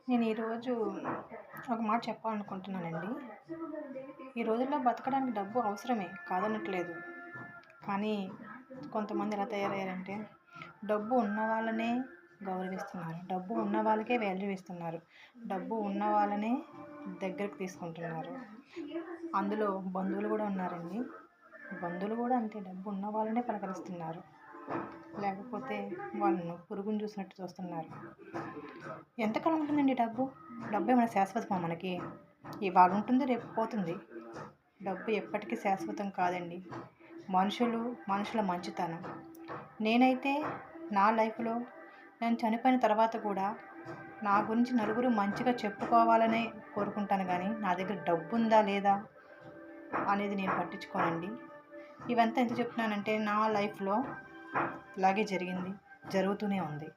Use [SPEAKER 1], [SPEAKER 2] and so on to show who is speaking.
[SPEAKER 1] నేను ఈరోజు ఒక మాట చెప్పాలనుకుంటున్నానండి. ఈ రోజుల్లో బతకడానికి డబ్బు అవసరమే కాదనట్లేదు. కానీ కొంతమంది ఎలా తయారయ్యారంటే డబ్బు ఉన్న వాళ్ళనే గౌరవిస్తున్నారు. డబ్బు ఉన్న వాళ్ళకే వాల్యూ ఇస్తున్నారు. డబ్బు ఉన్న వాళ్ళనే దగ్గరికి తీసుకుంటున్నారు. అందులో బంధువులు కూడా ఉన్నారండి. బంధువులు కూడా అంతే డబ్బు ఉన్న వాళ్ళనే పలకరిస్తున్నారు. లేకపోతే వాళ్ళను పురుగుని చూసినట్టు చూస్తున్నారు. ఎంతకాలం ఉంటుందండి డబ్బు? డబ్బు ఏమైనా శాశ్వతమా మనకి? ఇవాళ ఉంటుంది, రేపు పోతుంది. డబ్బు ఎప్పటికీ శాశ్వతం కాదండి. మనుషుల మంచితనం. నేనైతే నా లైఫ్‌లో నేను చనిపోయిన తర్వాత కూడా నా గురించి నలుగురు మంచిగా చెప్పుకోవాలనే కోరుకుంటాను గానీ, నా దగ్గర డబ్బుందా లేదా అనేది నేను పట్టించుకోనండి. ఇవంతా ఎందుకు చెప్తున్నానంటే నా లైఫ్‌లో ఇలాగే జరిగింది. జరుగుతూనే ఉంది.